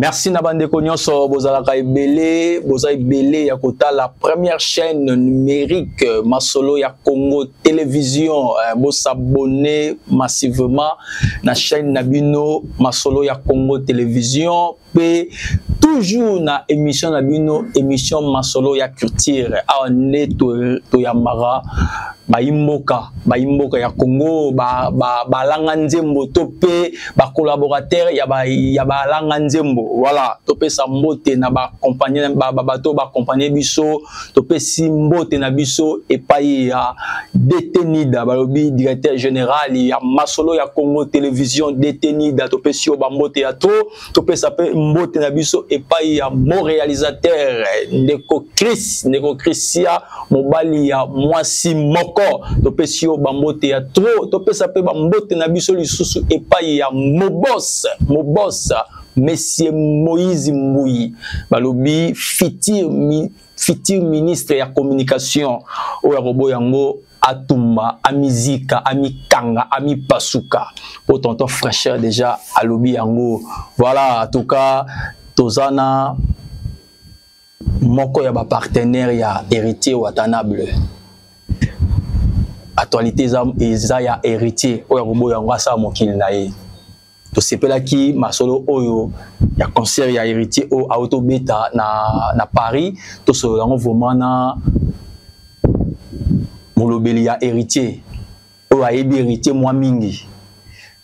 Merci Nabande Kognonso, Bozalaka Ebele, Boza Ebele, Yakota, la première chaîne numérique, Masolo ya Congo Télévision, vous s'abonner massivement na chaîne Nabino, Masolo ya Congo Télévision, et toujours na émission Nabino, émission Masolo ya Culture, on est to Yamara. Baimboka ya Congo balanga nzembo topé ba collaborateur ya balanga nzembo voilà topé sa mbote na ba compagnie bato ba compagnie biso topé si mbote na biso et paye ya détenida balobi directeur général ya Masolo ya Congo Télévision détenida topé si ba mbote ya trop topé sa mbote na biso et paye ya mon réalisateur Ndeko Chrisia mobali ya mwasi moko topesio bambote ya trop topesa pe bambote na biso lisusu epai ya moboss Monsieur Moïse Mbouyi balobi futur ministre ya communication oya robo yango atumba amizika amikanga amipasuka pour tonton fraîcheur déjà alobi yango voilà en tout cas tozana moko ya ba partenaire ya héritier Watanable actualité eza ya héritier oya koboya ngo asa mokili na ye to sepela ki masolo oyo ya concert ya héritier o auto beta na Paris to so yango vraiment na molobeli ya héritier oyo ayebi héritier mwa mingi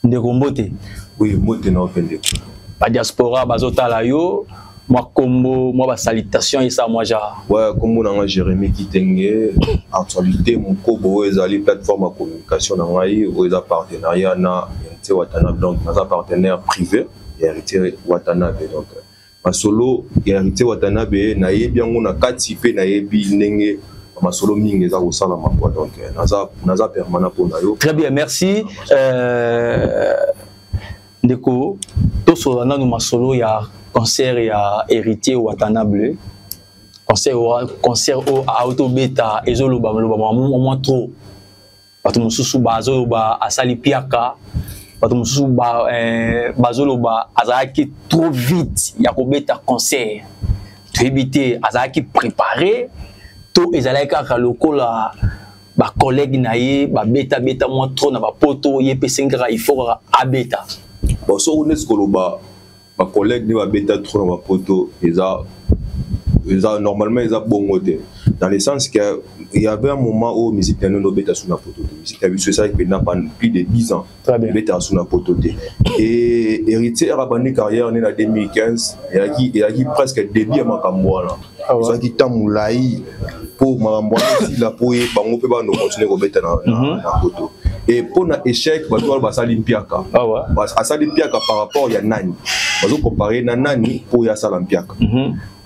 ndeko mbote oui mbote na ofende ba diaspora bazotala yo moi combo moi ba salutation et ça moi ja ouais comme on a Jérémy Kitenge actualité mon kobo ezali plateforme de communication na ngai o eza partenariat na héritier Watanabe donc na partenaire privé héritier Watanabe donc masolo héritier Watanabe na yebi yango na kati pe na yebi ndenge masolo mingi eza ko sala makwa donc naza permanent pour na yo. Très bien, merci ndeko to so na no masolo ya concert ya héritier Watanabe concert au auto beta ezoloba moment trop bato mususu bazoloba asali piaka bato mususu bazoloba azaki trop vite ya ko beta concert to éviter azaki préparé to ezalaki kaka lokola ba collègue na ye ba beta moins trop na ba poto ye pesengera il faut abeta bon so on est koloba ma collègue ne va bêta trop dans ma photo normalement ils ont bon côté dans le sens que il y avait un moment où musique piano no bêta sur la photo musique a vu ça qui pendant plus de 10 ans bêta sur la photo et héritier a abandonné carrière en 2015 et a qui presque début à makambo là ça qui tamoulaï pour makambo si la pour bango pe ba no continuer ko bêta na photo et pour un échec bato ba salimpiaka à salimpiaka par rapport ya nani bazo comparer na nani pour ya salimpiaka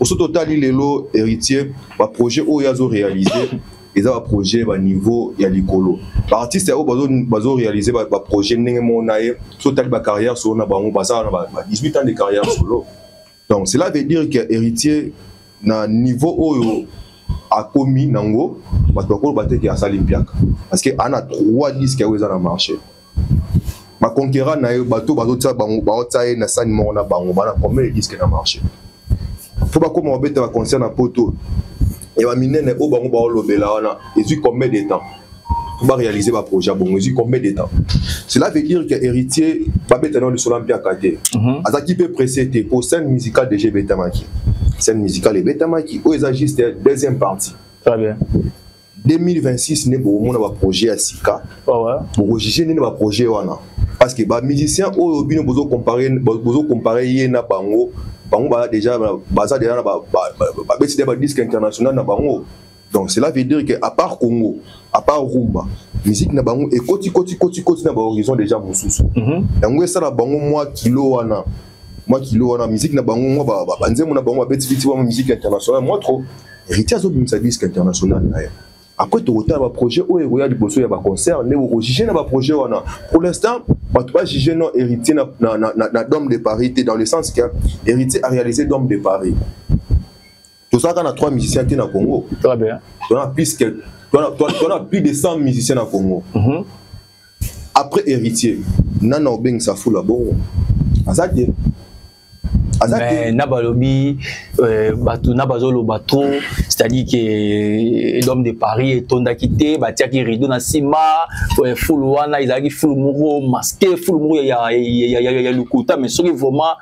au total lelo héritier ba projet o yazo réaliser et ça projet ba niveau ya likolo ba artiste o bazo réaliser ba projet ndenge monaye total ba carrière sur na bango basa na 18 ans de carrière solo donc cela veut dire que héritier na niveau oyo a commis nango bato ko baté ki asalimpiaka parce que ana 3 disques qui ont marché ma conquérant na bato bazo tsa bango ba otsaye na sani mo na bango bana combien de disques na marché faut pas comment beta va concert na poto et ba minene o bango ba lobela wana et puis combien de temps pour ba réaliser ba projet bon et combien de temps cela veut dire que héritier ba beta na le solampiaka té azaki peut précéder pour scène musicale de Beta Maki scène musicale et Beta Maki o eza juste deuxième partie. Très bien. 2026 ne bo mona ba projet à Sika. Ouais. Bo juger ne ba projet wana parce que ba musicien o bino bozo comparer ye na bango ba déjà baza déjà na ba beti ba disque international na bango. Donc cela veut dire que à part Congo, à part rumba, musique na bango et koti na ba horizon déjà mususu. Yango ça na bango moi kilo wana musique na bango moi ba nzemo na bango ba beti wa musique internationale moi trop héritier azo bimisa disque international na. Après tu retard ba projet o eroya liboso ya ba concert ne o juger na ba projet wana pour l'instant ba tu pas juger non héritier na Dôme de Paris dans le sens que héritier a réalisé Dôme de Paris. Tout ça quand on a 3 musiciens qui na Congo. Très bien. On a plus de 100 musiciens na Congo. Après héritier nana obeng sa foula bon. Azaki mais nabalobi bato nabazolo bato c'est-à-dire que l'homme de Paris est tonda quitté batia qui rideau na sima full wana izaki full muro masqué full muro ya lukuta mais soki vraiment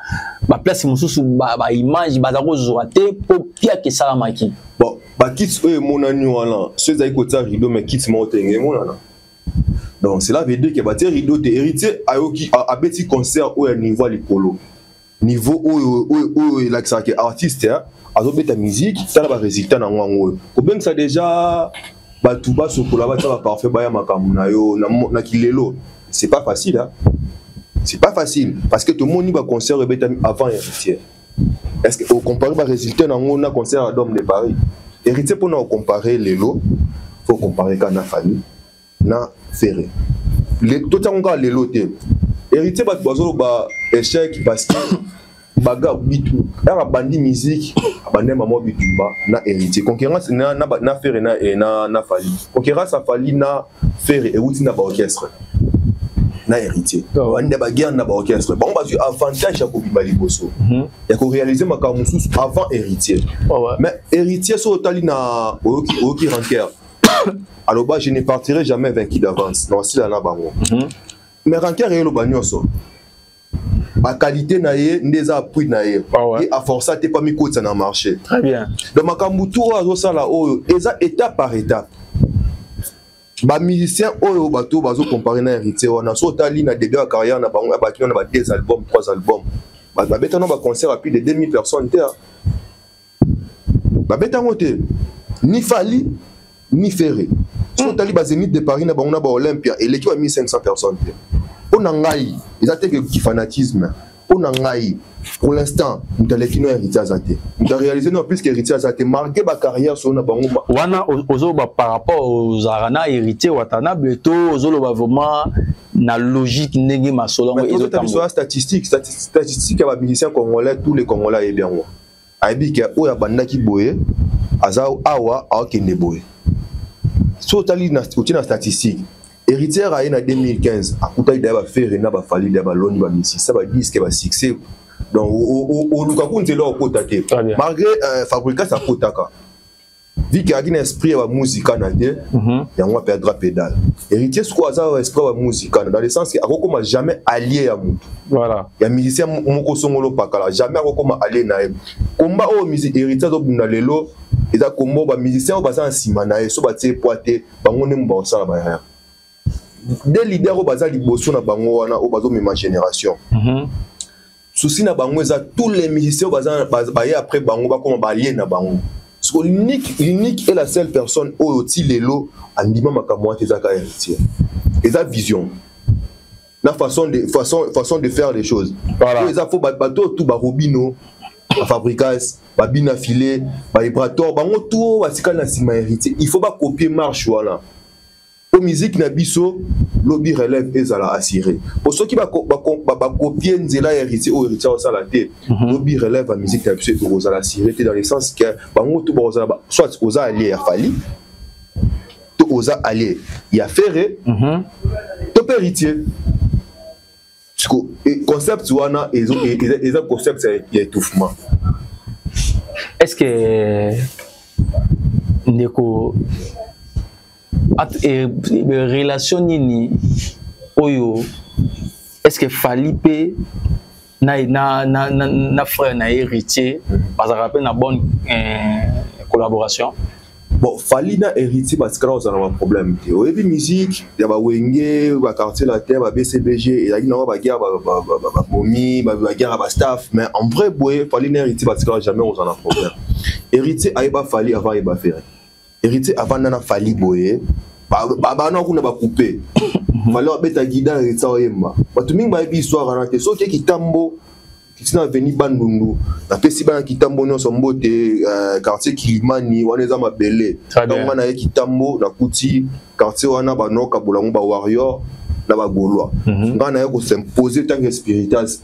ba place mususu ba image bazako zoate pour pia que ça maki bon ba kits mon ani wala ceux qui côté rideau mais kits montengue monana donc cela veut dire que ba rideau de héritier ayoki a petit concert au niveau likolo niveau où il a que artiste azobeta musique ça va résultat na ngwango ko ben ça déjà ba tuba sokola ba ça parfait ba ya makambu na yo na kilelo c'est pas facile hein c'est pas facile parce que tout le monde va concert rebeta avant héritier est-ce que au comparer ba résultat na ngona concert à Dôme de Paris héritier pour nous comparer lelo faut comparer kana famille na ferré les tout ça on ga lelo te héritier ba bazolo ba échec parce que baga bitu la bandi musique abandé maman bitumba na héritier concurrence na ferré na fali concurrence a fali na ferré et outi na ba orchestre na héritier bande ba guerre na ba orchestre bon ba avantage ya ko bimali boso ya ko réaliser makambo sous avant héritier mais héritier so tali na oki ranker alors bah je ne partirai jamais vaincu d'avance non si là na bango mais ranker et lo banyoso ma qualité na ye ndeza appui na ye et à force t'es pas mis côté ça na marché très bien donc makambu tout azo sala oyo eza étape par étape ba musicien oyo bato bazo comparer na héritier wana so tali na début de carrière na bango ba kino na ba 2 albums 3 albums ba beta no ba concert à plus de 2000 personnes te ba beta ngote ni Fali ni Ferré so tali ba Zénith de Paris na bango na ba Olympia et l'équipe a 1500 personnes te on a ngai ils attaquent le fanatisme on a ngai pour l'instant nous allons qui nous héritier azate nous réaliser non plus qu'héritier azate marquer ba carrière sur na bango wana ozo ba par rapport aux arana héritier watana beto ozo lo ba vraiment na logique ndenge masolo et d'autres sur statistique ba musiciens congolais tous les congolais et bien wa aibi ke o ya banda ki boye aza awa akende boye so tali na statistique héritier a eu en 2015 à côté de ba faire na ba fali de ba loni ba misi ça va disque ba succès donc au Lukaku nzelo okotate malgré fabriquer sa potaka vu qu'il y a un esprit ba musique na te ya on perdra pédale héritier ce quoi ça esprit ba musique dans le sens que akoma jamais allié à mutu voilà ya musicien moko songolo pakala jamais akoma allié na combat au musique héritier do bunda lelo eza combo ba musicien ba sa nsima na so ba tie poité bango ne mba osala ba des leaders au bazar liboso na bango wana au bazo même génération souci na bango eza tous les musiciens au bazar baye après bango ba comme balier na bango parce que l'unique est la seule personne au ti lelo andima makamwa tezaka héritier eza vision la façon de faire les choses voilà eza faut bato tout ba robino ba fabricas ba bina filé ba vibrator bango tout basika na sima héritier il faut pas copier marche voilà pour musique na biso lobby relève ezala assuré pour ceux qui va copier nzela héritier ou héritier au salaté lobby relève la musique na biso ezala assuré dans le sens que bango tout bazala soit oza allié à Fali to oza allié ya Ferré to héritier parce que concept wana et concept ya étouffement est-ce que ndeko relation nini oyo est-ce que Fali pe na frère na héritier parce que na bonne collaboration bon Fali na héritier parce que là on a un problème au début musique ya ba wenge ba quartier la terre ba BCBG et là na ba guerre ba momi ba guerre ba staff mais en vrai boy Fali na héritier parce que là jamais on a un problème héritier aiba Fali avant aiba Ferré héritier avant nana Fali boye ba na kuna ba couper fallait beta guida héritier oyemba batu mingi ba histoire na te so ke kitambo kitina veni bandundu na pesi bana kitambo nyonso mbote quartier Kilimani wana eza mabele donc wana ye kitambo na kuti quartier wana banoka bolango ba warrior na ba gaulois ngana ye ko s'imposer tant que spiritas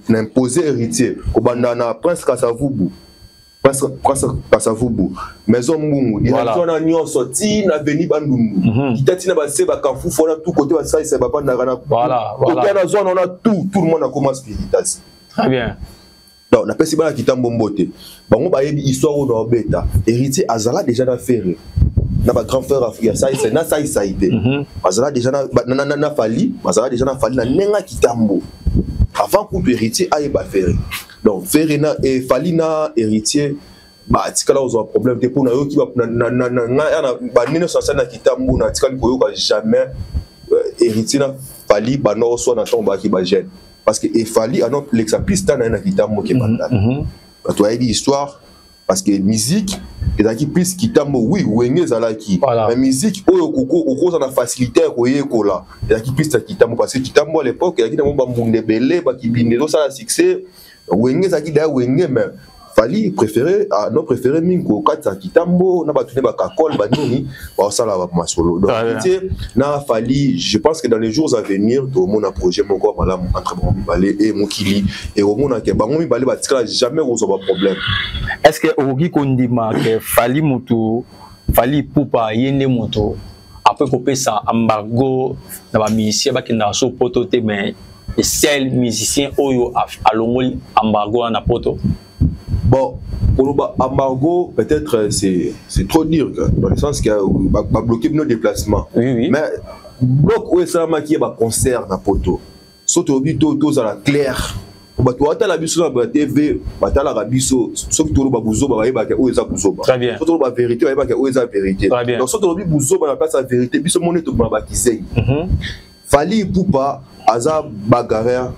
na imposer héritier ko banda na prince Kasavubu Kasavubu maison mungu direction na nyonso ti na veni bandundu kitati na ba se ba kafu fona tout côté ba ça c'est ba banda kana voilà na zone on a tout le monde a commencé spiritas très bien donc on appelle ça Kitambo Mbote bango ba yebi histoire on obeta héritier azala déjà na ferré na ba grand frère africain ça c'est na ça été azala déjà na fali azala déjà na fali na nenga Kitambo avant pour héritier aille ba ferré donc ferré na et fali na héritier bah tikala ozo problème te pour na yo ki na ba nino ça na Kitambo na tikali ko yo jamais héritier na fali ba no so na tomba ki ba jeune parce que il fallait alors l'exapiste na Kitambo qui banda tu as dit histoire parce que musique et qui plus Kitambo oui wenge zalaki la musique oyo koko ça na facilité ko yekola et qui plus Kitambo parce que Kitambo à l'époque il y a Kitambo ba mbunde belé ba kibindelo ça la succès wenge zaki da wenge mais fali préféré à non préféré minko kata Kitambo na batune ba kakol ba nini ba sala ba masolo donc na fali je pense que dans les jours à venir tout mon projet mon corps mala entre bon balé et mokili et au monde que bango mi balé ba tikala jamais on problème est-ce que ogi kondima que fali mutu fali pupa yende moto après ko pesa embargo na ba musicien ba kinda so poto te mais les seuls musiciens oyo alongoli embargo na poto. Bon, pour le embargo, peut-être c'est trop dire, dans le sens qu'il va bloquer nos déplacements. Oui. Mais bloc où est ça qui est un concert dans poto. Surtout tous à la claire. Tu as la biso na TV, tu as la biso, sauf que tu as bouzo, tu as très bien. Surtout la vérité, tu as la vérité. Donc surtout tu bouzo, tu as la place la vérité, biso monnaie tu as baptisé. Fali poupa aza bagarre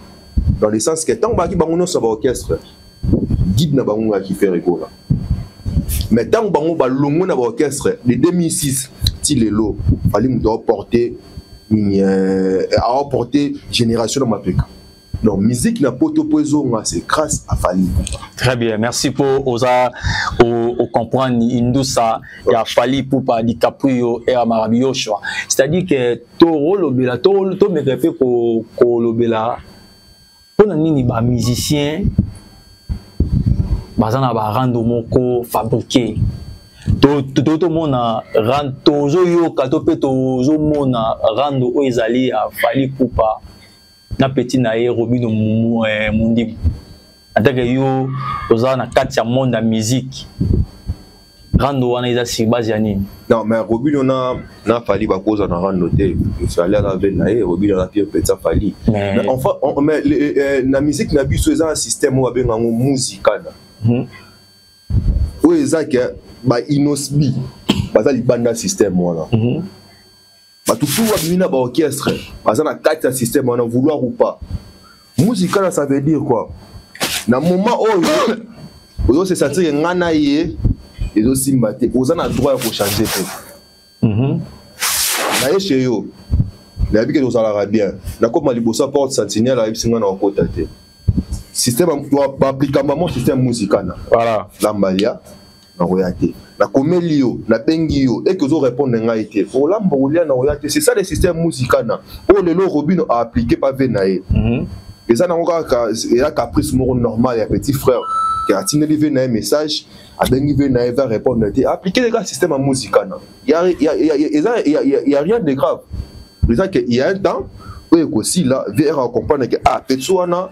dans le sens que tant que tu as un orchestre. Guide na bango qui fait rigola mais tant bango ba longo na orchestre de 2006 ti lelo fallait me porter à porter génération dans ma peka donc musique na poto pozo c'est grâce à Fali. Très bien, merci pour osa au comprendre indusa ya Fali Poupa di Caprio et Amarabio choix c'est-à-dire que toro lobela to me répé ko lobela pour nini ba musicien bazana ba rando moko fabriqué to mona rando tozo yo kato pe tozo mona rando o ezali a Fali Poupa na petit na ye Robino mundi ataka yo ozana kati ya monde ya musique rando wana eza si base ya nini non mais Robino na Fali ba cause na rando te ça allait avec na ye Robino na pire petit Fali mais enfin mais la musique na biso eza un système où abenga musical où ezaki ba inosbi bazali banda système wana ba tout wabina ba orchestre bazana kati système wana vouloir ou pas musical ça veut dire quoi na moment oyo ozo se sentir ngana ye ezo simbate ozana droit pour changer pe na ye chez yo na biki to sala bien na comme libosa porte sentinelle a bisinga na okota te système doit appliquer mon système musical voilà lambalia na royauté na komelio na bengio et que zo répondre nga été pour lambolia na royauté c'est ça le système musical na o lelo Robino a appliqué pas venae et ça na ka et la caprice moro normal ya petit frère qui a tenu un message a bengi venae va répondre appliquer le système musical na il y a rien de grave c'est ça que il y a un temps où aussi là VR comprendre que ah petsoana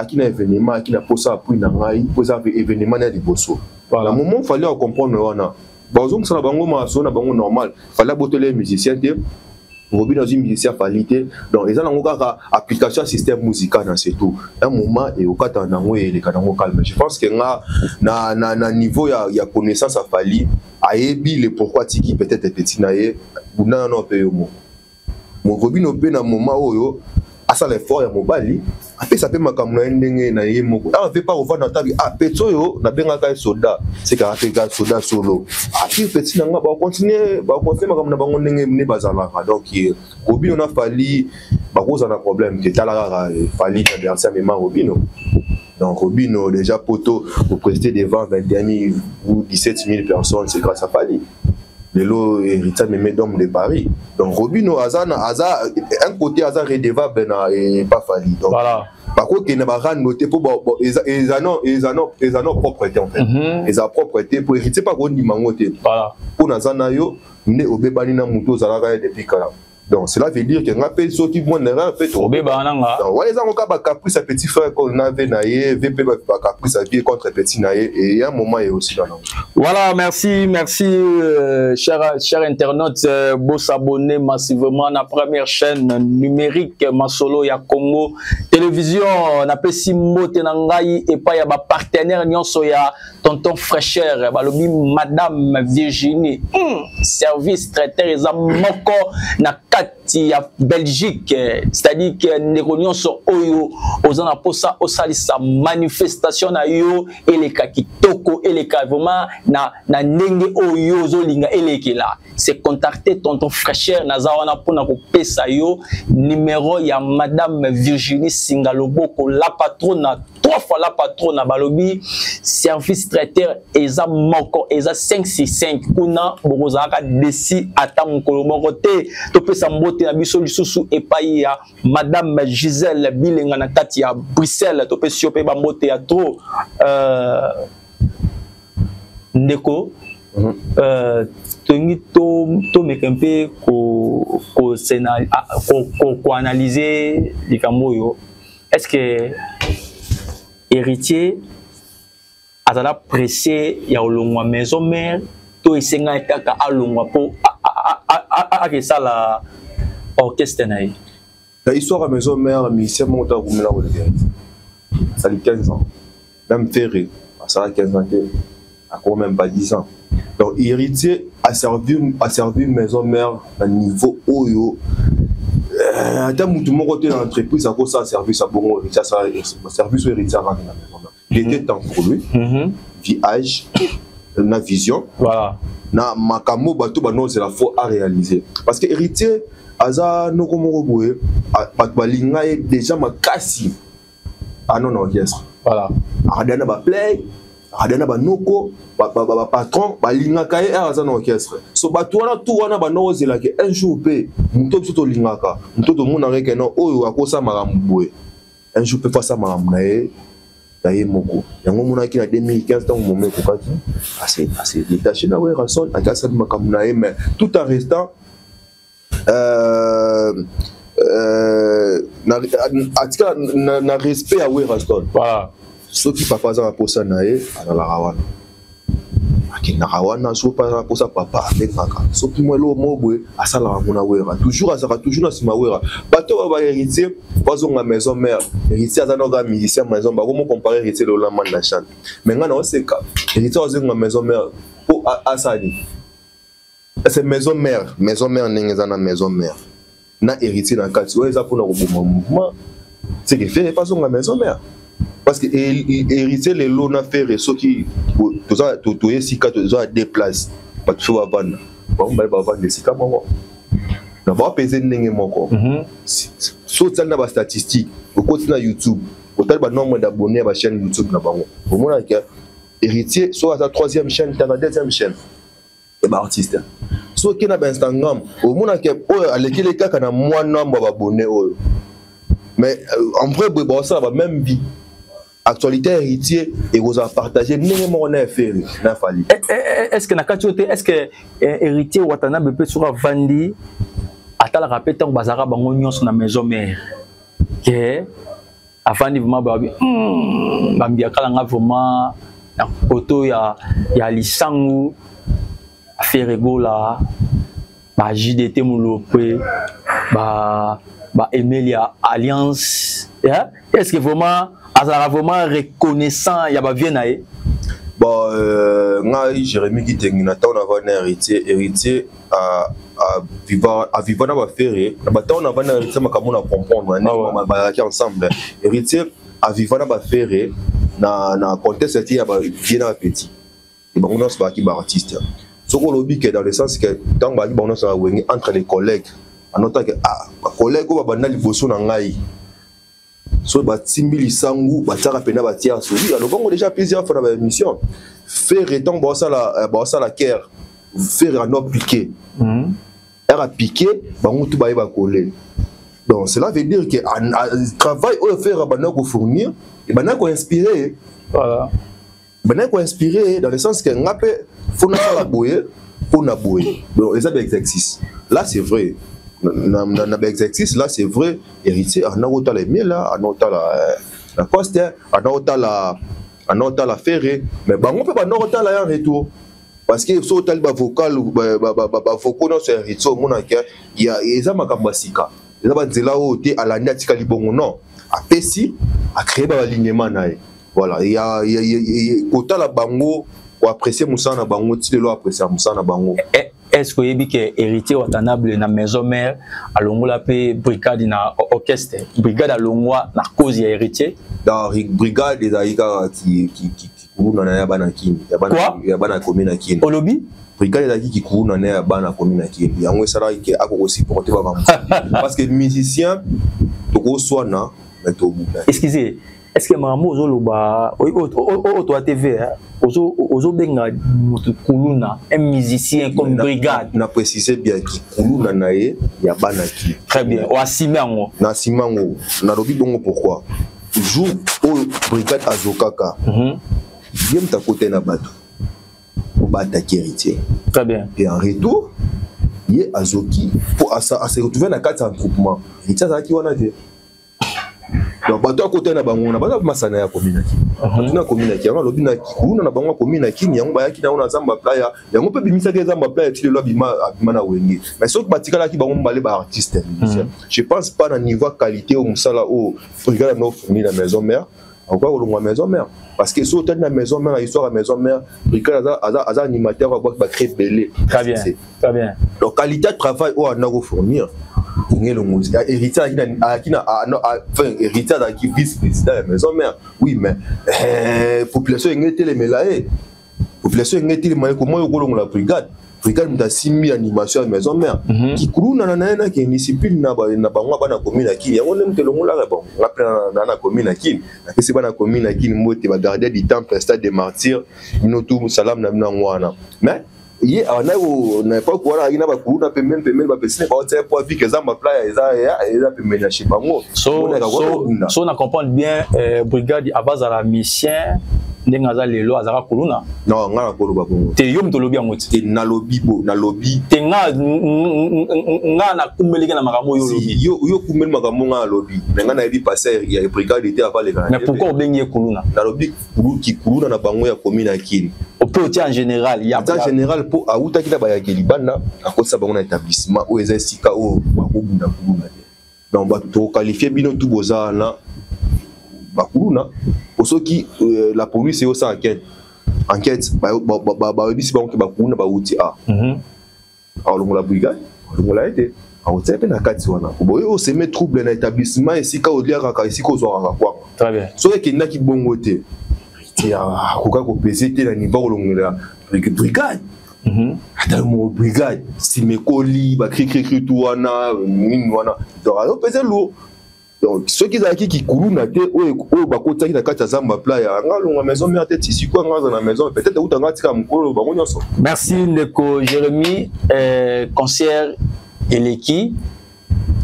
qui na événement qui na posa appui na ngai posa événement na liboso voilà moment fallait comprendre wana bazom ça bango ma so na bango normal fallait boter les musiciens te Robino dans une musicien fallait donc ils ont encore application système musical dans c'est tout un moment et au kata na ngo et kanango calme je pense que na niveau ya connaissance a fallu ayebi le pourquoi tiki peut-être petit na ye buna na pe yo mon Robino pe na moment oyo asa l'effort ya mobali après ça peut makamno ndenge na ye moko on veut pas revoir dans table ah petso yo na benga ka soda c'est ka ka soda solo après petit na ba continuer makamno na bango ndenge ne bazala donc Robino na fali ba cause na problème que tala fali adversaire même Robino donc Robino déjà poto pour prester devant 21 000 ou 17 000 personnes c'est grâce à Fali Lelo héritage même d'homme de Paris. Donc Robino Azana un côté Azan redevable et pas Fali. Donc voilà. Par contre il n'a pas noté pour ils en ont propreté en fait. Ils ont propreté pour hériter pas qu'on dit mangoté. Voilà. Pour Nazana yo né obebani na muto zalaka depuis kala. Donc cela veut dire que rappelle ceux qui vont erreur fait au bébé ananga. Donc ouais, ils ont encore caprice petit frère qu'on avait naïe, VP caprice à vie contre petit naïe et il y a un moment et aussi là. Voilà, merci chers internautes, beau s'abonner massivement à la première chaîne numérique Masolo ya Congo Télévision, on appelle Simbo Tenangai et pas ya ba partenaire nyonso ya tonton fraîcheur, balobi madame Virginie, service traiteur eza moko na kati ya Belgique, c'est-à-dire que ndeko nyonso oyo ozana posa osalisa manifestation na yo eleka kitoko eleka vraiment na ndenge oyo ozolinga elekela, c'est contacter tonton fraîcheur nazawana pona ko pesa yo numéro ya madame Virginie Singaloboko, la patronne, 3 fois la patronne balobi service traiteur eza moko eza 565 kuna bokozaka desi ata mokolo moko te to pesa mbote na biso lisusu epai ya madame Gisèle Bilenga na kati ya Bruxelles to pesa pe ba mbote ya trop ndeko tongi to mekempe ko analyser likambo yo. Est-ce que héritier azala pressé ya olongwa maison mère to esenga kaka alongwa po a ça la orchestre naï. La histoire à maison mère musicien monta pour la relève. Ça a 15 ans. Même Ferré, ça a 15 ans, encore même pas 10 ans. Donc héritier a servi maison mère à niveau oyo. Attends, tout le monde côté dans l'entreprise, à cause ça service à bon service au héritier à la maison. Il était temps pour lui. Viage, na vision. Voilà. Na makamo bato bano c'est la fois à réaliser. Parce que héritier aza no comme roboé, balinga déjà makasi. Ah non orchestre. Voilà. Adana ba play, adana ba noko, ba patron, balinga kaye aza no orchestre. So bato wana tout wana bano zela ke un jour pe, muto biso to lingaka. Muto to mona reke no oyo akosa maramboé. Un jour pe face à maramnae. Moko. Yango mona ki na 2015 tant moment kokaki assez détaché na Werrason a gasa makamuna mais tout en restant na respect à Werrason. Voilà. Ce qui papa za posa nae ala la rawana. Na rawana so pa posa papa avec maka. So ki mwelo mobwe asala mona Werra. Toujours azaka toujours na sima Werra. Bato ba héritier bazonga maison mère. Héritier azanoga musicien maison ba comment comparer héritier le lama na chante. Mais ngana oseka. Héritier azonga maison mère pour asali. C'est maison mère n'engeza na maison mère. Na héritier na kati oza pour na roboma mouvement. C'est que fait pas zonga maison mère. Parce que héritier les lots na faire ce qui tout ça tout ici quand tu as déplace pas tu vas vendre bon bah vendre des sika moi na ba peser ndenge moko so tsana ba statistique au côté na YouTube au tel ba nombre d'abonnés ba chaîne YouTube na bango au moins que héritier soit à sa 3e chaîne ta 2e chaîne et ba artiste so qui na ba Instagram au moins que alekele kaka na moins nombre d'abonnés mais en vrai ba ça va même vie actualité héritier et vous a partagé néanmoins on a fait n'a fallu. Est-ce que na kachiote est-ce que héritier watana be peut sur vandi atala rapete en bazara bango nyonso na maison mère que afandi vraiment babi bambia kala nga vraiment na poto ya lisangu affaire gola ba JDT mulopé ba Emilia Alliance est-ce que vraiment azara vraiment reconnaissant ya ba viennae bon ngai Jérémy Kitengina ta on a un héritier à vivre na ba faire ba ta on a un héritier makamona comprendre na ba qui ensemble héritier à vivre na ba faire na contexte ya ba bien petit et ba on se ba ki ba artiste ce qu'on lobby que dans le sens que tant ba on se entre les collègues en notant que ba collègue ba banda liboso na ngai so batimbili sangu bataka pena batia soli alors bon déjà plusieurs fois dans l'émission faire étant bossa la care faire un autre piqué a piqué bango tout ba coller donc cela veut dire que travail au faire bana ko fournir et bana ko inspirer voilà bana ko inspirer dans le sens que ngapé faut na la boyer pour na boyer donc les exercices là c'est vrai na exercice là c'est vrai héritier ana otala emela ana otala la poste ana otala ferré mais bango pe bana otala ya retour parce que so otali ba vocal ba vocaux non c'est héritier mona ke ya eza makambo sika eza ba nzela o te alandi atika libongo non apesi a créer ba alignement nae voilà il y a otala bango ou apprécier musana bango ti lo apprécier musana bango. Est-ce que vous que héritier watanable na maison mère à longola pe brigade na orchestre brigade à longwa na cause ya héritier dans brigade des aïka qui couvre na ya bana kini ya bana commune kini olobi brigade des qui couvre na ya bana commune kini yango sala ki ako supporter ba parce que musicien to soana mais to excusez est-ce que maman ozoloba o to TV ozo benga kuluna un musicien comme brigade na préciser bien ki kuluna nae ya bana ki très bien o asimango na simango na lobi bongo pourquoi jour au brigade azokaka bien ta côté na bato pour attaquer héritier très bien et en retour yé azoki pour se retrouver dans quatre regroupement héritier ça qui wana te donc bato à côté na bango na bato masana ya commune ki na commune ki yango lobi na kuna na bango commune ki yango ba yaki na ona zamba playa yango pe bimisa ke zamba playa ti le lobi ma na wenge mais soki batikala ki bango mbale ba artiste je pense pas na niveau qualité au musala au regarde no fourni la maison mère encore au maison mère parce que sur la maison mère histoire à maison mère regarde az animateur va créer belé très bien donc qualité de travail au na go fournir héritier héritier qui vice-président de la maison mère oui mais population engete les melae population engete les melae comment yo la brigade mta simi animation à maison mère qui couruna na qui discipline na bango bana commune akini yango nem te longola bon na commune akini na kesi bana commune akini mbote ba garder du temple stade des martyrs inotu salam na ngwana mais ye na pas quoi ina ba kuna pemene ba pesine ba tse po vi que zamba playa eza pemene ya chibango so na comprendre bien brigade abazala mission ndenga za lelo azaka kuluna non ngala koloba bongo te yom to lobi angoti te na lobi te nga na kumbelika na makambo yo kumbeli makambo nga lobi nga na ebi passer ya brigade était avant les grands mais pourquoi obengi kuluna na lobi kuluna na bango ya commune akini au peut en général il y a en général pour auta kita ba ya kelibana akosa bango na établissement o eza sika o bakobunda kuluna donc ba to qualifier bino tout boza na bakuluna pour qui la police est aussi enquête ba bisi ba ko ba kuna ba uti a alors la brigade on l'a été on s'est fait na kati wana boye o se met trouble na établissement ici ka olia ka ici ko zo kwa très bien so que na ki bongo te ya ko ka ko peser te na niveau ko longola brigade ata mo brigade si me koli ba cri tout wana nini wana donc on peser lourd. Donc ceux qui courent na te o ba kota ki na kati zamba playa ngalonga maison mère tête ici quoi ngaza na maison peut-être utanga tika mukolo bango nyonso. Merci Ndeko Jérémy concert eleki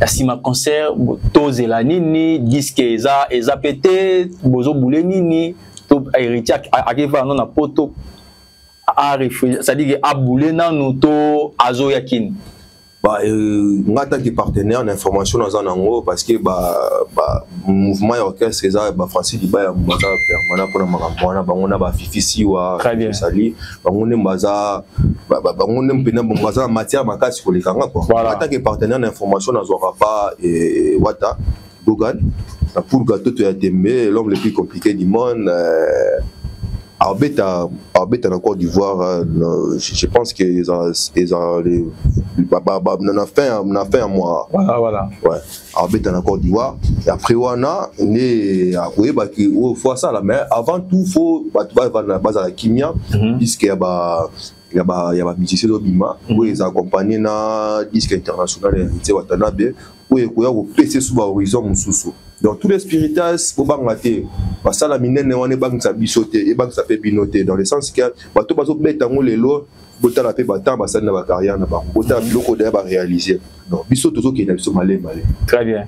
asima concert tozela nini disque eza pété bozo boule nini to héritier akiva na poto a réfugié c'est-à-dire a boule na to azo yakini ngata qui partenaire d'information dans un angle parce que mouvement orchestre ça Francis Diba baza permanent pour makambo bango na ba fifisi wa sali bango ne baza bango ne mpena baza matière makasi kolekanga quoi ngata qui partenaire d'information dans Zorapa et Wata Dogan pour gâteau to ya Tembe l'homme le plus compliqué du monde arbitre en Côte d'Ivoire, je pense qu'ils ont fait un mois. Voilà. Ouais. Arbitre en Côte d'Ivoire. Et après, on a fois ça là, mais avant tout, faut la base à la Kimia, puisqu'il y a des musiciens d'Obima, où ils accompagnent na disque international et Watanabe, où ils ont PC sous l'horizon Moussoussou. Donc tous les spiritas pour bangater parce que la mine on est bang sa bisoté et bang sa pe binoté dans le sens que bato bazo betango lelo bota la pe batan ba sana ba carrière na ba bota biloko de ba réaliser donc bisoto zo ki na biso malé très bien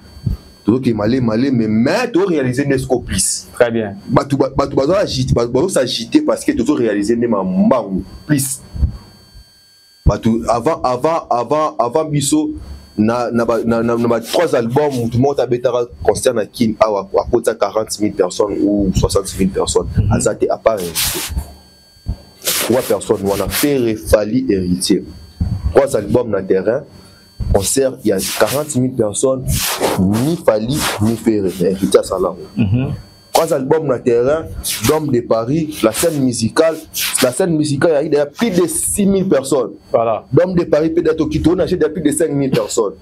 tout qui malé mais to réaliser des scopis très bien bato bazo agiter bazo s'agiter parce que to réaliser des mambango plus bato avant biso na 3 albums tout le monde a betara concert na kin à côté 40 000 personnes ou 60 000 personnes azate à part 3 personnes on a fait Fally héritier 3 albums na terrain concert il y a 40 000 personnes ni Fally ni Ferré héritier à Salam 3 albums na terrain Dôme de Paris la scène musicale il y a plus de 6 000 personnes voilà Dôme de Paris peut-être qui tourne il y a plus de 5 000 personnes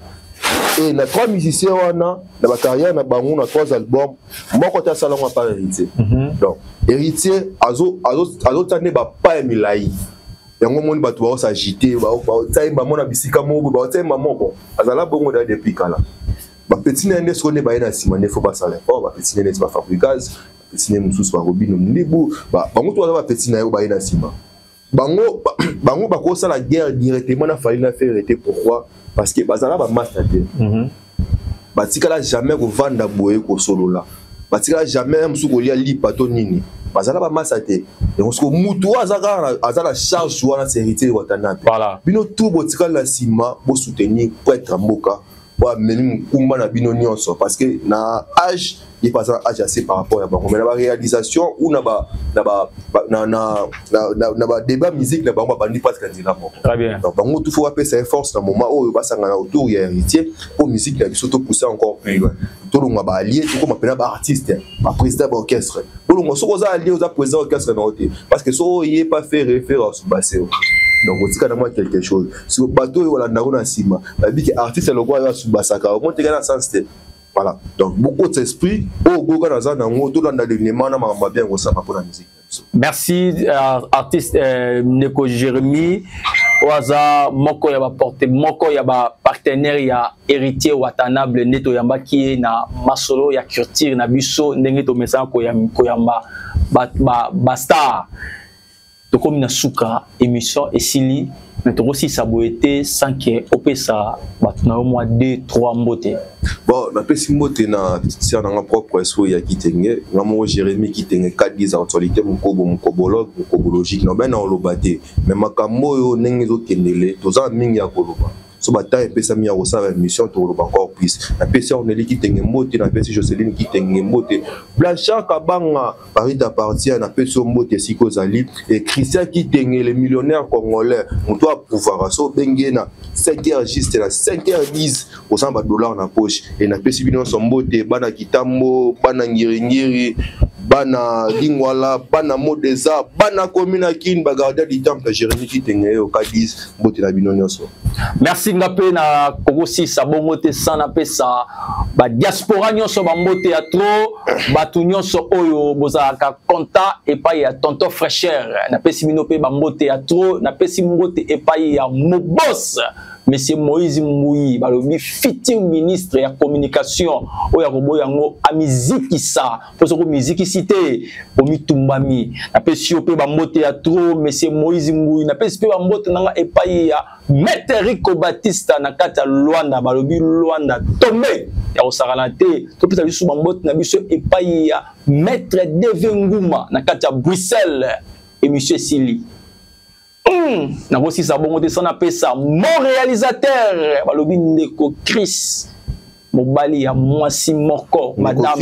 et na 3 musiciens wana na ba carrière na bango na 3 albums moi côté à Salon pas héritier donc héritier azo tande ba pa milai yango moni bato ba s'agiter ba taimba mona bisika mo ba taimba moko azala bongo da depuis kala ba petit nene so ne ba ina sima ne faut pas ça l'effort ba petit nene ba fabricage petit nene mususu ba robino ndibu ba bango to ba petit nene ba ina sima bango ba ko ça la guerre directement na Fally na faire été pourquoi parce que bazala ba master ba tikala jamais ko vanda boye ko solo là ba tikala jamais musuko lia lipato nini bazala ba master et on se mutu azala charge wana héritier watana voilà bino tout bo tikala la sima bo soutenir pour être mboka pour mener kumba na bino nyonso parce que na âge il passe âge assez par rapport à bango mais la réalisation ou na ba débat musique na bango bandi pas candidat très bien donc bango tout faut appeler sa force dans moment où ba sangana autour il y a héritier pour musique la biso to pousser encore plus loin tout le monde ba allié tout comme appelle ba artiste ba président d'orchestre tout le monde so za allié aux président d'orchestre na côté parce que so il est pas fait référence basse donc on dit quand même quelque chose sur bateau wala na sima ba bi que artiste le quoi va subasaka au moins te gana sens voilà donc beaucoup d'esprit au gogo na za na ngoto dans le néma na mama bien ko ça pour la musique. Merci artiste Neko Jérémy waza moko ya ba porter moko ya ba partenaire ya héritier watanable neto yamba ki na masolo ya culture na biso ndenge to mesa ko yamba ba star to comme na suka émission esili mais to aussi ça boité sans que opesa batna au moins 2-3 mbote bon na pesi mbote na tia na propre so ya kitenge ngamo Jérémy kitenge 4 ans actualité mukobologique no ben na olobate mais makambo yo ndenge zo kendele toza mingi ya koloba so bataille pesa mi ya osala émission to loba encore plus na pesi on eli kitenge mbote na pesi Joseline kitenge mbote Blanchard Kabanga Paris d'appartient na pesi mbote siko zali et Christian kitenge le millionnaire congolais on doit pouvoir so bengena 5h juste na 5h10 au $100 na poche et na pesi bino so mbote bana kitambo bana ngiringiri bana lingwala bana modeza bana komina kin bagarder du temple Jérémy kitenge au Cadiz mbote na bino nyonso. Merci ngape na kokosi sa bongote sana pesa ba diaspora nyonso ba mbote ya trop batu nyonso oyo bozaka konta epai ya tonton fraîcheur na pesi bino pe ba mbote ya trop na pesi mbote epai ya mobos Monsieur Moïse Mouyi balobi futur ministre ya communication oya robo yango amiziki sa poso ko miziki cité omi tumbami na pesi pe ba mbote ya trop Monsieur Moïse Mouyi na pesi pe ba mbote nanga epai ya Maître Rico Batista na kata Luanda balobi Luanda tombe ya osakalate to pesa biso ba mbote na biso epai ya Maître Devenguma na kata Bruxelles et Monsieur Sili na voici ça bon descend na pesa mon réalisateur balobi ndeko Chris mobali ya mwasi moko madame